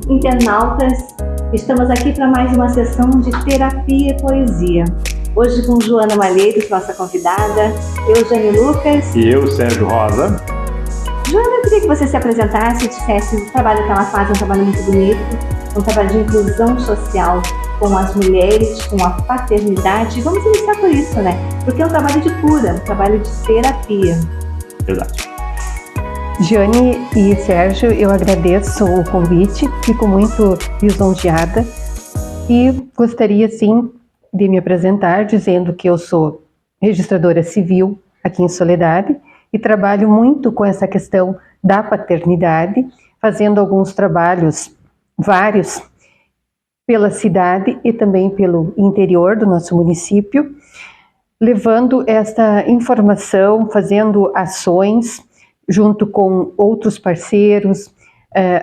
internautas, estamos aqui para mais uma sessão de terapia e poesia. Hoje com Joana Malheiros, nossa convidada, eu, Jane Lucas. E eu, Sérgio Rosa. Joana, eu queria que você se apresentasse e dissesse o trabalho que ela faz, um trabalho muito bonito, um trabalho de inclusão social com as mulheres, com a paternidade. Vamos iniciar por isso, né? Porque é um trabalho de cura, um trabalho de terapia. Verdade. Jane e Sérgio, eu agradeço o convite, fico muito lisonjeada e gostaria, sim, de me apresentar dizendo que eu sou registradora civil aqui em Soledade e trabalho muito com essa questão da paternidade, fazendo alguns trabalhos, vários, pela cidade e também pelo interior do nosso município, levando esta informação, fazendo ações junto com outros parceiros,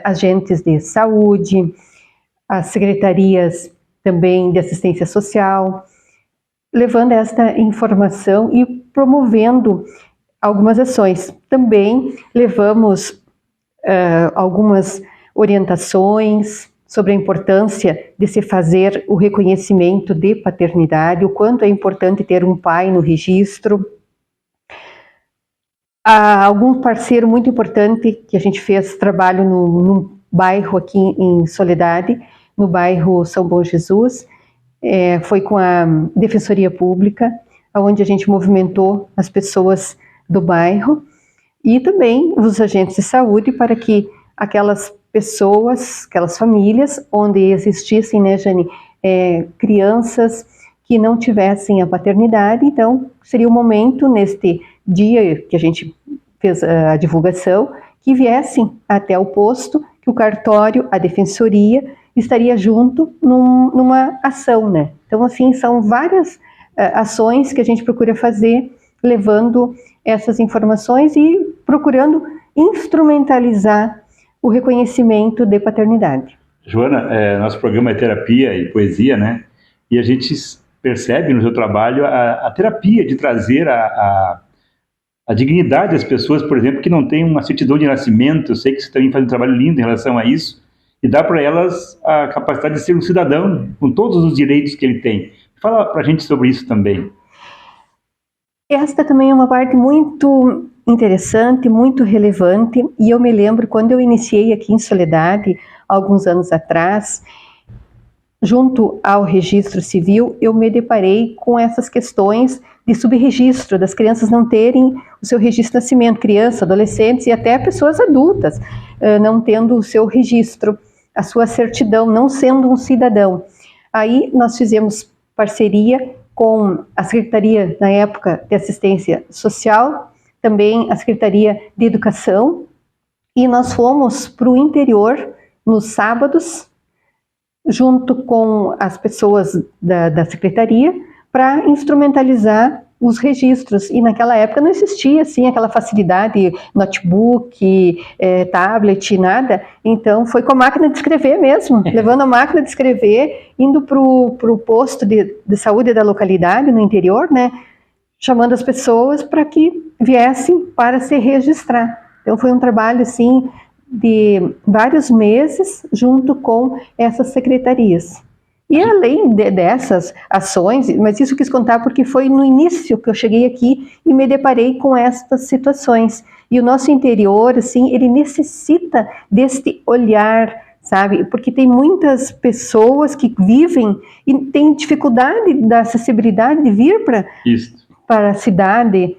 agentes de saúde, as secretarias também de assistência social, levando esta informação e promovendo algumas ações. Também levamos algumas orientações sobre a importância de se fazer o reconhecimento de paternidade, o quanto é importante ter um pai no registro. Há algum parceiro muito importante que a gente fez trabalho num bairro aqui em Soledade, no bairro São Bom Jesus, foi com a Defensoria Pública, onde a gente movimentou as pessoas do bairro e também os agentes de saúde para que aquelas pessoas, aquelas famílias onde existissem, né, Jane, crianças que não tivessem a paternidade, então seria o momento neste dia que a gente fez a divulgação, que viessem até o posto, que o cartório, a defensoria, estaria junto numa ação, né? Então, assim, são várias ações que a gente procura fazer, levando essas informações e procurando instrumentalizar o reconhecimento de paternidade. Joana, nosso programa é terapia e poesia, né? E a gente percebe no seu trabalho a terapia de trazer a dignidade das pessoas, por exemplo, que não têm uma certidão de nascimento. Eu sei que você também faz um trabalho lindo em relação a isso, e dá para elas a capacidade de ser um cidadão com todos os direitos que ele tem. Fala para a gente sobre isso também. Esta também é uma parte muito interessante, muito relevante, e eu me lembro quando eu iniciei aqui em Soledade, alguns anos atrás, junto ao registro civil, eu me deparei com essas questões de subregistro, das crianças não terem o seu registro de nascimento, crianças, adolescentes e até pessoas adultas não tendo o seu registro, a sua certidão, não sendo um cidadão. Aí nós fizemos parceria com a Secretaria, na época, de Assistência Social, também a Secretaria de Educação, e nós fomos para o interior nos sábados, junto com as pessoas da Secretaria, para instrumentalizar os registros. E naquela época não existia assim aquela facilidade, notebook, tablet, nada. Então foi com a máquina de escrever mesmo, levando a máquina de escrever, indo para o posto de saúde da localidade, no interior, né, chamando as pessoas para que viessem para se registrar. Então foi um trabalho assim de vários meses junto com essas secretarias. E além dessas ações, mas isso eu quis contar porque foi no início que eu cheguei aqui e me deparei com estas situações. E o nosso interior, assim, ele necessita deste olhar, sabe? Porque tem muitas pessoas que vivem e têm dificuldade da acessibilidade de vir para a cidade.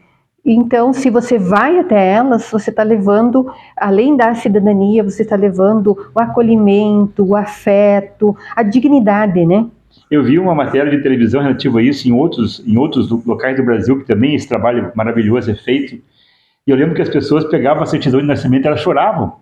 Então, se você vai até elas, você está levando, além da cidadania, você está levando o acolhimento, o afeto, a dignidade, né? Eu vi uma matéria de televisão relativa a isso em outros locais do Brasil, que também esse trabalho maravilhoso é feito. E eu lembro que as pessoas pegavam a certidão de nascimento e elas choravam,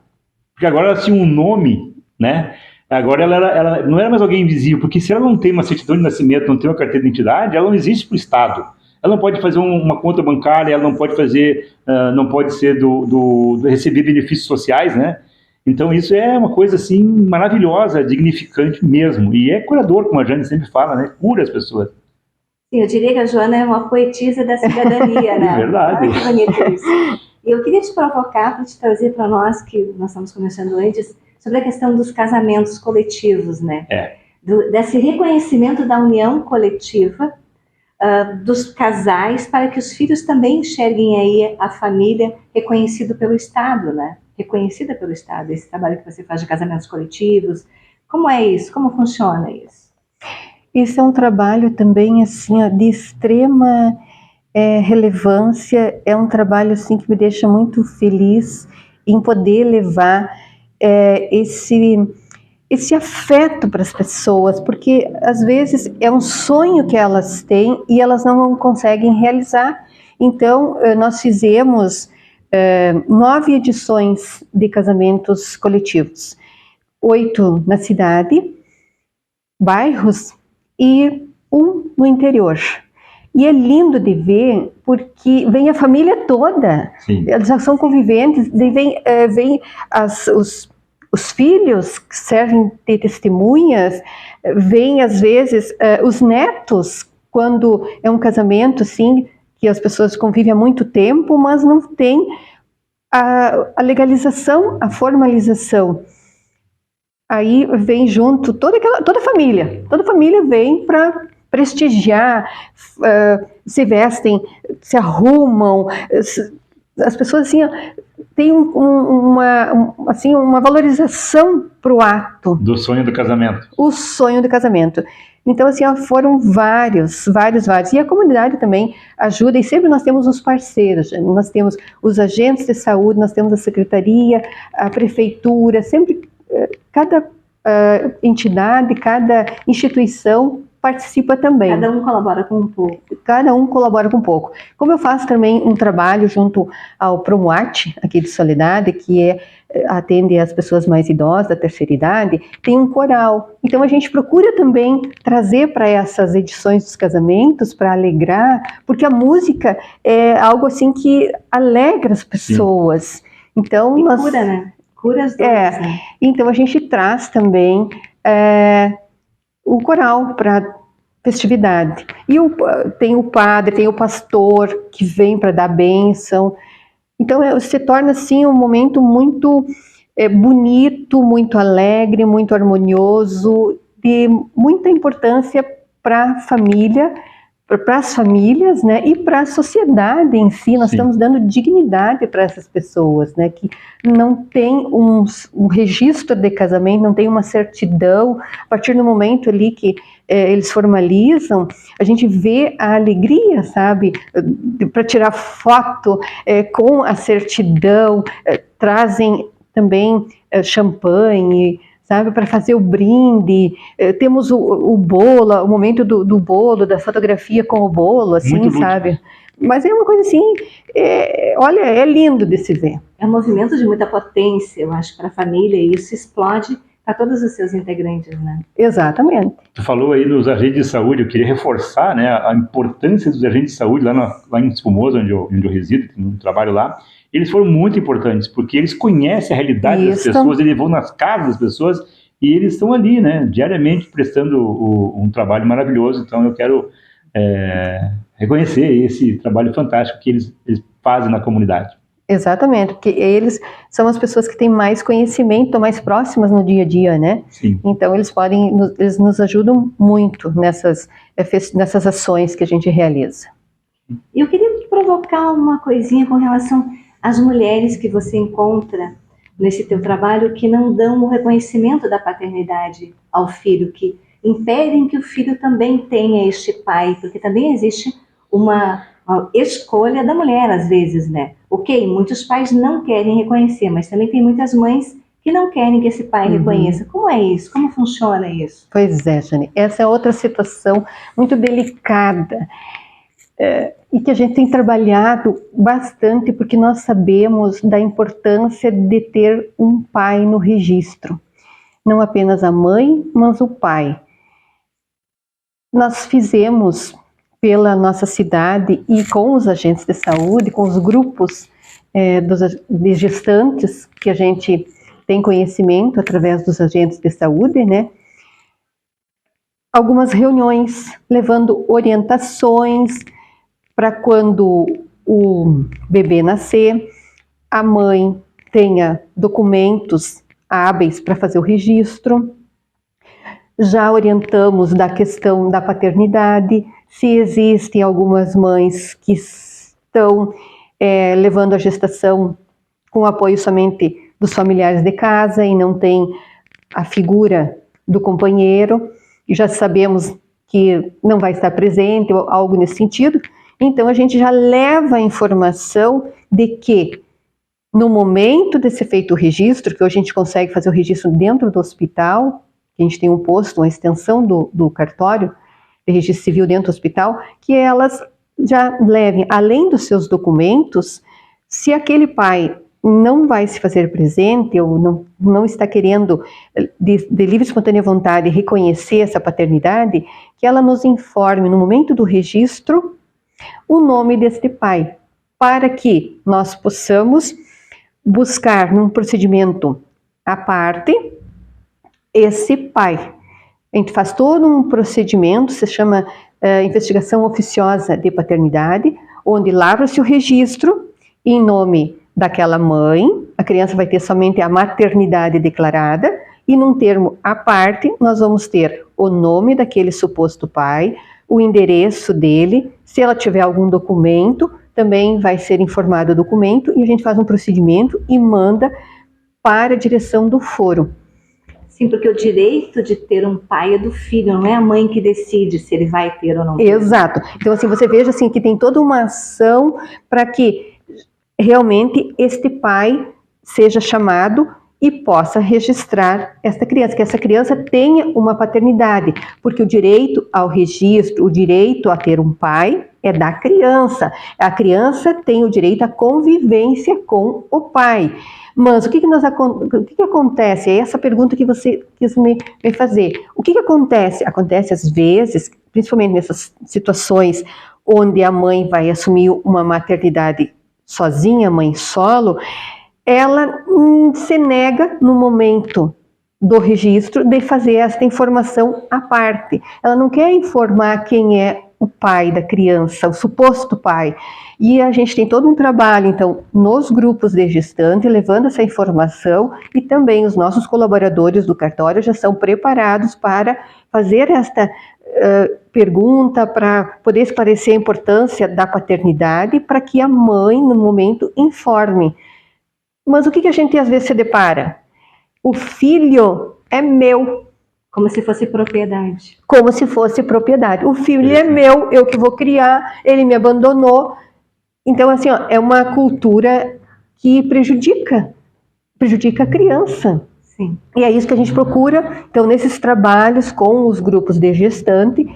porque agora elas tinham um nome, né? Agora ela não era mais alguém invisível, porque se ela não tem uma certidão de nascimento, não tem uma carteira de identidade, ela não existe para o Estado. Ela não pode fazer uma conta bancária, ela não pode fazer, não pode ser receber benefícios sociais, né? Então isso é uma coisa assim maravilhosa, dignificante mesmo, e é curador, como a Jane sempre fala, né? Cura as pessoas. Sim, eu diria que a Joana é uma poetisa da cidadania, né? É verdade. Olha que bonito isso. E eu queria te provocar para te trazer para nós, que nós estamos conversando antes, sobre a questão dos casamentos coletivos, né? É. Desse reconhecimento da união coletiva, dos casais, para que os filhos também enxerguem aí a família reconhecido pelo Estado, né? Reconhecida pelo Estado, esse trabalho que você faz de casamentos coletivos. Como é isso? Como funciona isso? Esse é um trabalho também assim, ó, de extrema relevância, é um trabalho assim que me deixa muito feliz em poder levar esse afeto para as pessoas, porque às vezes é um sonho que elas têm e elas não conseguem realizar. Então, nós fizemos 9 edições de casamentos coletivos, 8 na cidade, bairros, e 1 no interior. E é lindo de ver, porque vem a família toda. Sim. Eles já são conviventes, vem os filhos que servem de testemunhas, vêm às vezes os netos, quando é um casamento assim, que as pessoas convivem há muito tempo, mas não tem a legalização, a formalização. Aí vem junto toda a família vem para prestigiar, se vestem, se arrumam, as pessoas assim têm uma valorização para o ato. Do sonho do casamento. O sonho do casamento. Então, assim, foram vários. E a comunidade também ajuda, e sempre nós temos os parceiros, nós temos os agentes de saúde, nós temos a secretaria, a prefeitura, sempre cada entidade, cada instituição participa também. Cada um colabora com um pouco. Cada um colabora com um pouco. Como eu faço também um trabalho junto ao Promuarte, aqui de Soledade, que atende as pessoas mais idosas, da terceira idade, tem um coral. Então a gente procura também trazer para essas edições dos casamentos, para alegrar, porque a música é algo assim que alegra as pessoas. Sim. Então, cura, né? Cura as dores, né? Então a gente traz também o coral para festividade. E tem o padre, tem o pastor que vem para dar bênção. Então se torna assim um momento muito bonito, muito alegre, muito harmonioso, de muita importância para a família, para as famílias, né, e para a sociedade em si. Nós estamos dando dignidade para essas pessoas, né, que não tem um registro de casamento, não tem uma certidão. A partir do momento ali que eles formalizam, a gente vê a alegria, sabe, para tirar foto com a certidão, trazem também champanhe, sabe, para fazer o brinde. Temos o bolo, o momento do bolo, da fotografia com o bolo, assim, sabe? Mas é uma coisa assim, olha, é lindo de se ver. É um movimento de muita potência, eu acho, para a família, e isso explode para todos os seus integrantes, né? Exatamente. Tu falou aí dos agentes de saúde, eu queria reforçar, né, a importância dos agentes de saúde lá em Espumoso, onde eu resido, no trabalho lá. Eles foram muito importantes, porque eles conhecem a realidade das pessoas, eles vão nas casas das pessoas e eles estão ali, né, diariamente prestando um trabalho maravilhoso. Então eu quero reconhecer esse trabalho fantástico que eles fazem na comunidade. Exatamente, porque eles são as pessoas que têm mais conhecimento, mais próximas no dia a dia, né? Sim. Então eles nos ajudam muito nessas ações que a gente realiza. Eu queria provocar uma coisinha com relação às mulheres que você encontra nesse teu trabalho que não dão o reconhecimento da paternidade ao filho, que impedem que o filho também tenha este pai, porque também existe uma escolha da mulher às vezes, né? Ok, muitos pais não querem reconhecer, mas também tem muitas mães que não querem que esse pai reconheça. Como é isso? Como funciona isso? Pois é, Jane, essa é outra situação muito delicada. E que a gente tem trabalhado bastante, porque nós sabemos da importância de ter um pai no registro. Não apenas a mãe, mas o pai. Nós fizemos pela nossa cidade e com os agentes de saúde, com os grupos de gestantes, que a gente tem conhecimento através dos agentes de saúde, né? Algumas reuniões, levando orientações para quando o bebê nascer, a mãe tenha documentos hábeis para fazer o registro. Já orientamos da questão da paternidade, se existem algumas mães que estão levando a gestação com apoio somente dos familiares de casa e não tem a figura do companheiro, e já sabemos que não vai estar presente, ou algo nesse sentido. Então a gente já leva a informação de que no momento de ser feito o registro, que hoje a gente consegue fazer o registro dentro do hospital, que a gente tem um posto, uma extensão do cartório de registro civil dentro do hospital, que elas já levem, além dos seus documentos, se aquele pai não vai se fazer presente ou não está querendo, de livre e espontânea vontade, reconhecer essa paternidade, que ela nos informe no momento do registro o nome deste pai, para que nós possamos buscar num procedimento à parte esse pai. A gente faz todo um procedimento, se chama investigação oficiosa de paternidade, onde lavra-se o registro em nome daquela mãe, a criança vai ter somente a maternidade declarada, e num termo à parte nós vamos ter o nome daquele suposto pai, o endereço dele, se ela tiver algum documento, também vai ser informado o documento, e a gente faz um procedimento e manda para a direção do foro. Sim, porque o direito de ter um pai é do filho, não é a mãe que decide se ele vai ter ou não ter. Exato. Então, assim, você veja assim, que tem toda uma ação para que realmente este pai seja chamado e possa registrar esta criança, que essa criança tenha uma paternidade, porque o direito ao registro, o direito a ter um pai é da criança. A criança tem o direito à convivência com o pai. Mas o que acontece? É essa pergunta que você quis me fazer. O que acontece? Acontece às vezes, principalmente nessas situações onde a mãe vai assumir uma maternidade sozinha, mãe solo, ela se nega no momento do registro de fazer esta informação à parte. Ela não quer informar quem é o pai da criança, o suposto pai. E a gente tem todo um trabalho, então, nos grupos de gestante, levando essa informação, e também os nossos colaboradores do cartório já são preparados para fazer esta pergunta, para poder esclarecer a importância da paternidade, para que a mãe, no momento, informe. Mas o que a gente às vezes se depara? O filho é meu. Como se fosse propriedade. Como se fosse propriedade. O filho é meu, eu que vou criar, ele me abandonou. Então, assim, ó, é uma cultura que prejudica a criança. Sim. E é isso que a gente procura, então, nesses trabalhos com os grupos de gestante,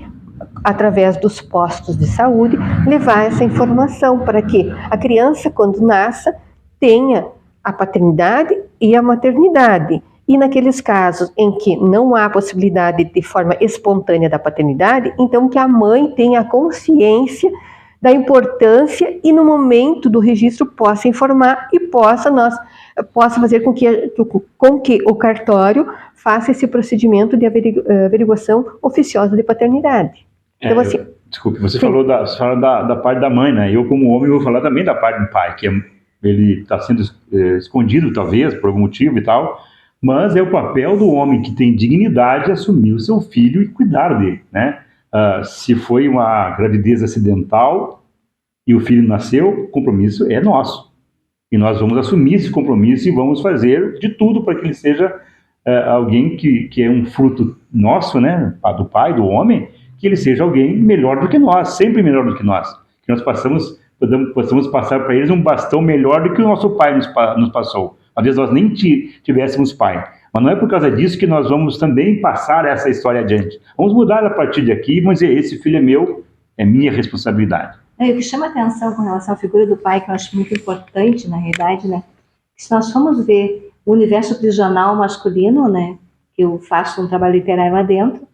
através dos postos de saúde, levar essa informação para que a criança, quando nasça, tenha a paternidade e a maternidade. E naqueles casos em que não há possibilidade de forma espontânea da paternidade, então que a mãe tenha a consciência da importância e no momento do registro possa informar e possa fazer com que o cartório faça esse procedimento de averiguação oficiosa de paternidade. Então, assim, desculpe, você falou da parte da mãe, né? Eu, como homem, vou falar também da parte do pai, que ele está sendo escondido, talvez, por algum motivo e tal, mas é o papel do homem que tem dignidade assumir o seu filho e cuidar dele, né? Se foi uma gravidez acidental e o filho nasceu, o compromisso é nosso. E nós vamos assumir esse compromisso e vamos fazer de tudo para que ele seja alguém que é um fruto nosso, né? Do pai, do homem, que ele seja alguém melhor do que nós, sempre melhor do que nós. Que nós possamos passar para eles um bastão melhor do que o nosso pai nos passou. Às vezes nós nem tivéssemos pai. Mas não é por causa disso que nós vamos também passar essa história adiante. Vamos mudar a partir de aqui e vamos dizer, esse filho é meu, é minha responsabilidade. O que chama atenção com relação à figura do pai, que eu acho muito importante, na realidade, né? Se nós formos ver o universo prisional masculino, né? Que eu faço um trabalho literário lá dentro,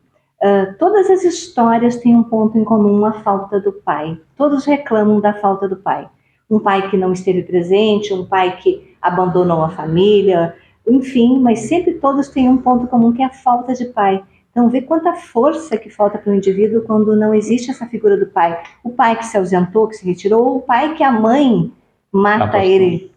todas as histórias têm um ponto em comum, a falta do pai. Todos reclamam da falta do pai. Um pai que não esteve presente, um pai que abandonou a família, enfim, mas sempre todos têm um ponto comum, que é a falta de pai. Então, vê quanta força que falta para o indivíduo quando não existe essa figura do pai. O pai que se ausentou, que se retirou, ou o pai que a mãe mata ele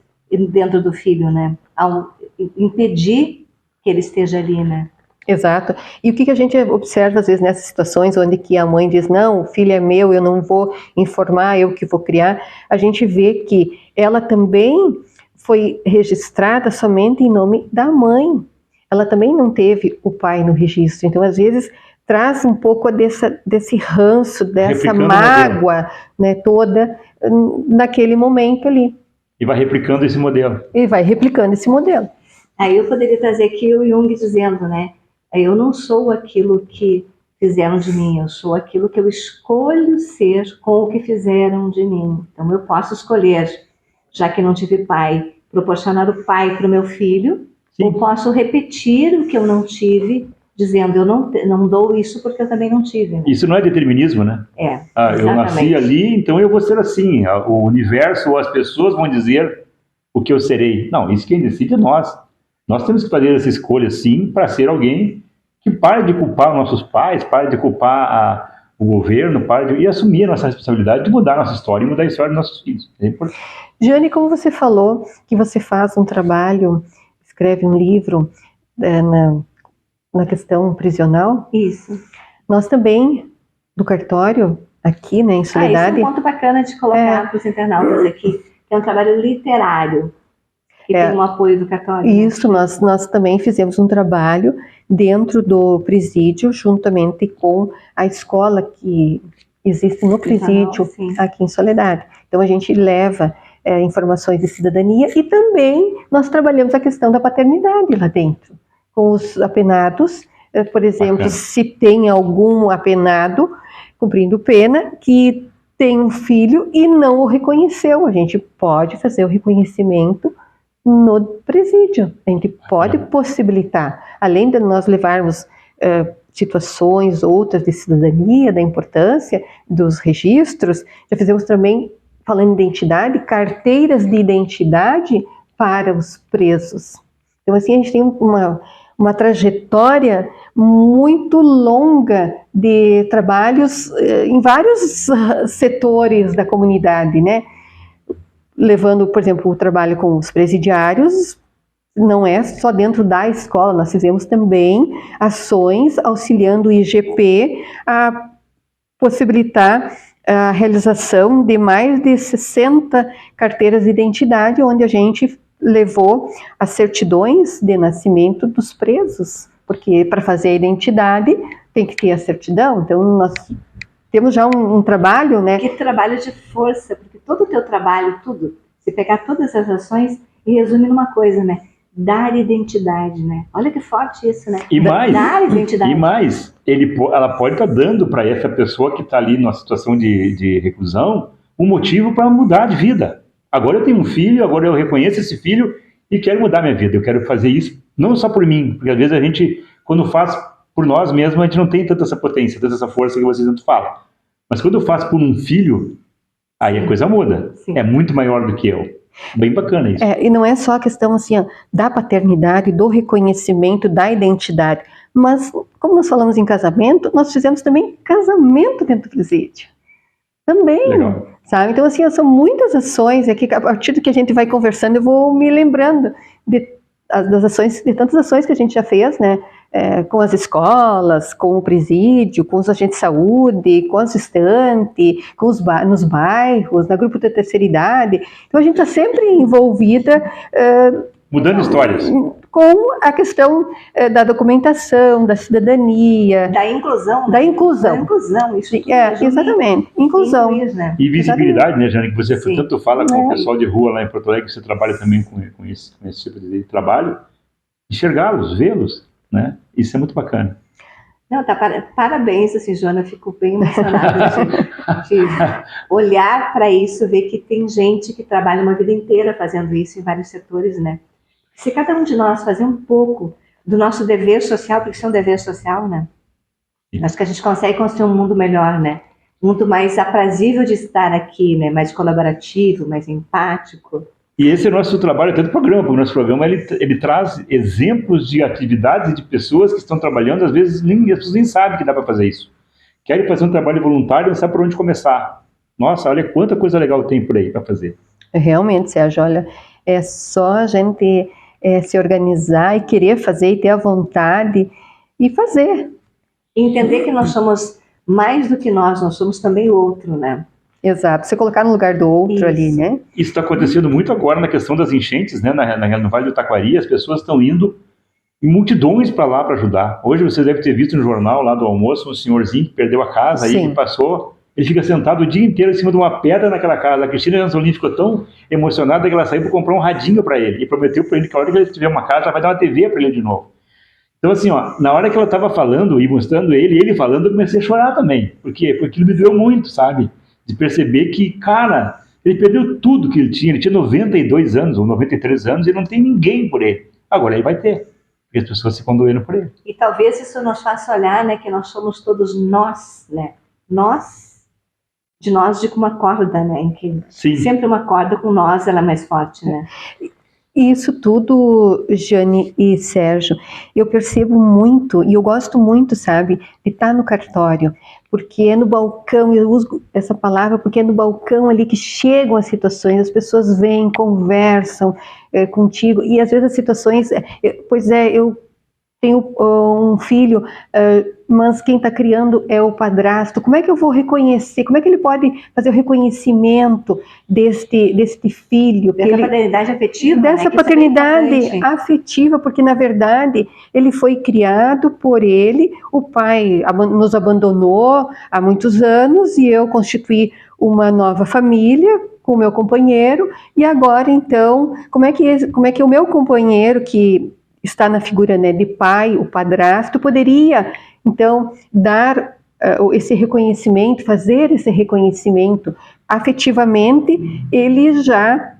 dentro do filho, né? Ao impedir que ele esteja ali, né? Exato. E o que a gente observa às vezes nessas situações onde que a mãe diz, não, o filho é meu, eu não vou informar, eu que vou criar, a gente vê que ela também foi registrada somente em nome da mãe. Ela também não teve o pai no registro. Então, às vezes, traz um pouco desse ranço, dessa mágoa, né, toda naquele momento ali. E vai replicando esse modelo. Aí eu poderia trazer aqui o Jung dizendo, né? Eu não sou aquilo que fizeram de mim, eu sou aquilo que eu escolho ser com o que fizeram de mim. Então eu posso escolher, já que não tive pai, proporcionar o pai para o meu filho, sim, ou posso repetir o que eu não tive, dizendo eu não dou isso porque eu também não tive. Né? Isso não é determinismo, né? Eu nasci ali, então eu vou ser assim. O universo ou as pessoas vão dizer o que eu serei. Não, isso quem decide é nós. Nós temos que fazer essa escolha, sim, para ser alguém que pare de culpar nossos pais, pare de culpar o governo, e assumir a nossa responsabilidade de mudar a nossa história e mudar a história dos nossos filhos. É importante. Jane, como você falou que você faz um trabalho, escreve um livro na questão prisional. Isso. Nós também, do cartório, aqui, né, em Soledade... Isso é um ponto bacana de colocar para os internautas aqui, que é um trabalho literário. E tem um apoio do cartório. Isso, nós também fizemos um trabalho dentro do presídio, juntamente com a escola que existe no presídio, aqui em Soledade. Então a gente leva informações de cidadania e também nós trabalhamos a questão da paternidade lá dentro. Com os apenados, por exemplo, se tem algum apenado cumprindo pena que tem um filho e não o reconheceu, a gente pode fazer o reconhecimento no presídio. A gente pode possibilitar, além de nós levarmos situações outras de cidadania, da importância dos registros, já fizemos também, falando em identidade, carteiras de identidade para os presos. Então, assim, a gente tem uma trajetória muito longa de trabalhos em vários setores da comunidade, né? Levando, por exemplo, o trabalho com os presidiários, não é só dentro da escola, nós fizemos também ações auxiliando o IGP a possibilitar a realização de mais de 60 carteiras de identidade, onde a gente levou as certidões de nascimento dos presos, porque para fazer a identidade tem que ter a certidão, então nós temos já um trabalho, né? Que trabalho de força, porque todo o teu trabalho, tudo, se pegar todas as ações e resumir numa coisa, né? Dar identidade, né? Olha que forte isso, né? E mais, dar identidade. E mais, ela pode estar dando para essa pessoa que está ali numa situação de reclusão um motivo para mudar de vida. Agora eu tenho um filho, agora eu reconheço esse filho e quero mudar minha vida. Eu quero fazer isso não só por mim, porque às vezes a gente, quando faz por nós mesmos, a gente não tem tanta essa potência, tanta essa força que vocês tanto falam. Mas quando eu faço por um filho, aí a coisa muda. Sim. É muito maior do que eu. Bem bacana isso. E não é só a questão assim, da paternidade, do reconhecimento, da identidade. Mas, como nós falamos em casamento, nós fizemos também casamento dentro do presídio. Também. Legal. Sabe? Então, assim, são muitas ações. É que a partir do que a gente vai conversando, eu vou me lembrando das ações, de tantas ações que a gente já fez, né? Com as escolas, com o presídio, com os agentes de saúde, com a assistente, nos bairros, na grupo da terceira idade. Então a gente está sempre envolvida mudando histórias com a questão da documentação, da cidadania, da inclusão, isso exatamente, inclusão e visibilidade, né, Jane, que você tanto fala com o pessoal de rua lá em Porto Alegre, que você trabalha também com esse tipo de trabalho, enxergá-los, vê-los. Né? Isso é muito bacana. Não, parabéns, assim, Joana, fico bem emocionada de olhar para isso, ver que tem gente que trabalha uma vida inteira fazendo isso em vários setores, né? Se cada um de nós fazer um pouco do nosso dever social, porque isso é um dever social, né? Sim. Acho que a gente consegue construir um mundo melhor, né? Um mundo mais aprazível de estar aqui, né? Mais colaborativo, mais empático. E esse é o nosso trabalho, até do programa, porque o nosso programa ele traz exemplos de atividades e de pessoas que estão trabalhando, às vezes as pessoas nem sabem que dá para fazer isso. Querem fazer um trabalho voluntário e não sabem por onde começar. Nossa, olha quanta coisa legal tem por aí para fazer. Realmente, Sérgio, olha, é só a gente se organizar e querer fazer e ter a vontade e fazer. Entender que nós somos mais do que nós somos também o outro, né? Exato, você colocar no lugar do outro ali, né? Isso está acontecendo muito agora na questão das enchentes, né? No Vale do Taquari, as pessoas estão indo em multidões para lá para ajudar. Hoje você deve ter visto no jornal lá do almoço um senhorzinho que perdeu a casa, aí que passou, ele fica sentado o dia inteiro em cima de uma pedra naquela casa. A Cristina Ranzolin ficou tão emocionada que ela saiu para comprar um radinho para ele e prometeu para ele que a hora que ele tiver uma casa, ela vai dar uma TV para ele de novo. Então assim, ó, na hora que ela estava falando e mostrando ele falando, eu comecei a chorar também. Por quê? Porque ele me doeu muito, sabe? De perceber que, cara, ele perdeu tudo que ele tinha 92 anos ou 93 anos e não tem ninguém por ele. Agora ele vai ter, porque as pessoas se condoeram por ele. E talvez isso nos faça olhar, né, que nós somos todos nós, né? Nós, de uma corda, né? Em que Sim. Sempre uma corda com nós, ela é mais forte, né? E isso tudo, Jane e Sérgio, eu percebo muito, e eu gosto muito, sabe, de estar no cartório, porque é no balcão, eu uso essa palavra porque é no balcão ali que chegam as situações, as pessoas vêm, conversam contigo, e às vezes as situações, eu tenho um filho, mas quem está criando é o padrasto. Como é que eu vou reconhecer? Como é que ele pode fazer o reconhecimento deste filho? Dessa paternidade afetiva? Dessa paternidade afetiva, porque na verdade ele foi criado por ele, o pai nos abandonou há muitos anos e eu constituí uma nova família com o meu companheiro, e agora então, como é que o meu companheiro, que está na figura, né, de pai, o padrasto, poderia então dar esse reconhecimento, fazer esse reconhecimento afetivamente, ele já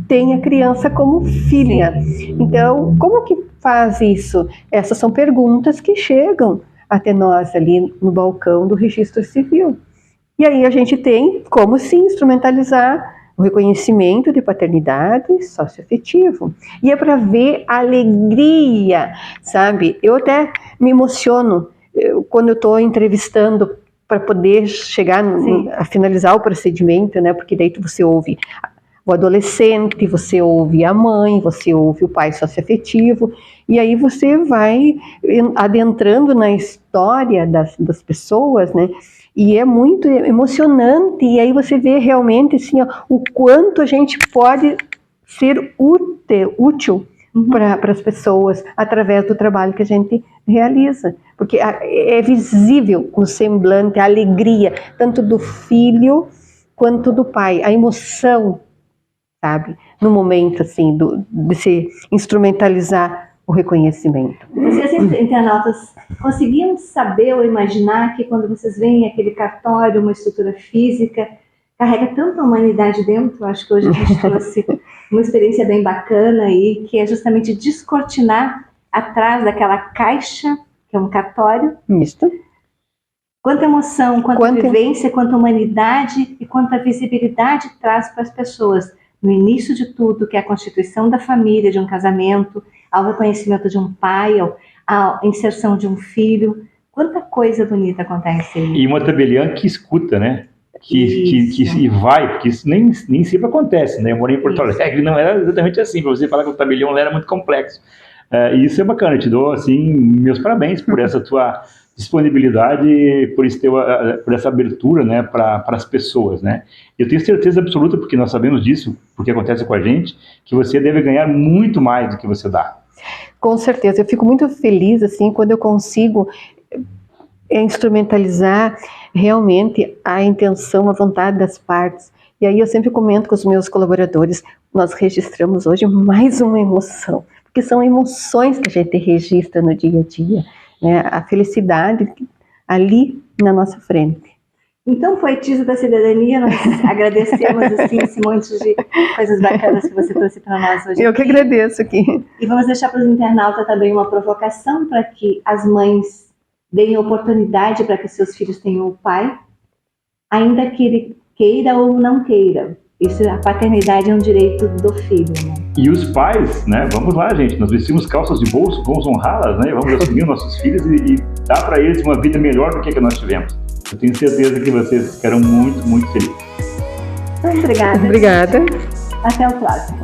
tem a criança como filha. Então, como que faz isso? Essas são perguntas que chegam até nós ali no balcão do Registro Civil. E aí a gente tem como se instrumentalizar o reconhecimento de paternidade socioafetivo. E é para ver a alegria, sabe? Eu até me emociono quando eu estou entrevistando para poder chegar a finalizar o procedimento, né? Porque daí você ouve o adolescente, você ouve a mãe, você ouve o pai socioafetivo, e aí você vai adentrando na história das pessoas, né? E é muito emocionante, e aí você vê realmente assim, ó, o quanto a gente pode ser útil para as pessoas através do trabalho que a gente realiza. Porque é visível no semblante a alegria, tanto do filho quanto do pai, a emoção, sabe? No momento assim, de se instrumentalizar o reconhecimento. Vocês, internautas, conseguiam saber ou imaginar que quando vocês veem aquele cartório, uma estrutura física, carrega tanta humanidade dentro? Acho que hoje a gente trouxe uma experiência bem bacana aí, que é justamente descortinar atrás daquela caixa, que é um cartório. Isso. Quanta emoção, quanta vivência, quanta humanidade e quanta visibilidade traz para as pessoas. No início de tudo, que é a constituição da família, de um casamento, ao reconhecimento de um pai, à inserção de um filho. Quanta coisa bonita acontece aí. E uma tabeliã que escuta, né? Que vai, porque isso nem sempre acontece, né? Eu morei em Porto Alegre, não era exatamente assim. Para você falar que o tabelião era muito complexo. E isso é bacana, eu te dou, assim, meus parabéns por essa tua disponibilidade, por essa abertura, né, para as pessoas, né? Eu tenho certeza absoluta, porque nós sabemos disso, porque acontece com a gente, que você deve ganhar muito mais do que você dá. Com certeza, eu fico muito feliz, assim, quando eu consigo instrumentalizar realmente a intenção, a vontade das partes. E aí eu sempre comento com os meus colaboradores, nós registramos hoje mais uma emoção, porque são emoções que a gente registra no dia a dia, né? A felicidade ali na nossa frente. Então, poetisa da cidadania, nós agradecemos assim, esse monte de coisas bacanas que você trouxe para nós hoje. Eu que agradeço aqui. E vamos deixar para os internautas também uma provocação para que as mães deem oportunidade para que seus filhos tenham o pai, ainda que ele queira ou não queira. Isso, a paternidade é um direito do filho, né? E os pais, né? Vamos lá, gente. Nós vestimos calças de bolso, vamos honrá-las, né? Vamos assumir nossos filhos e dar para eles uma vida melhor do que nós tivemos. Eu tenho certeza que vocês ficarão muito, muito felizes. Então, obrigada. Obrigada. Até o próximo.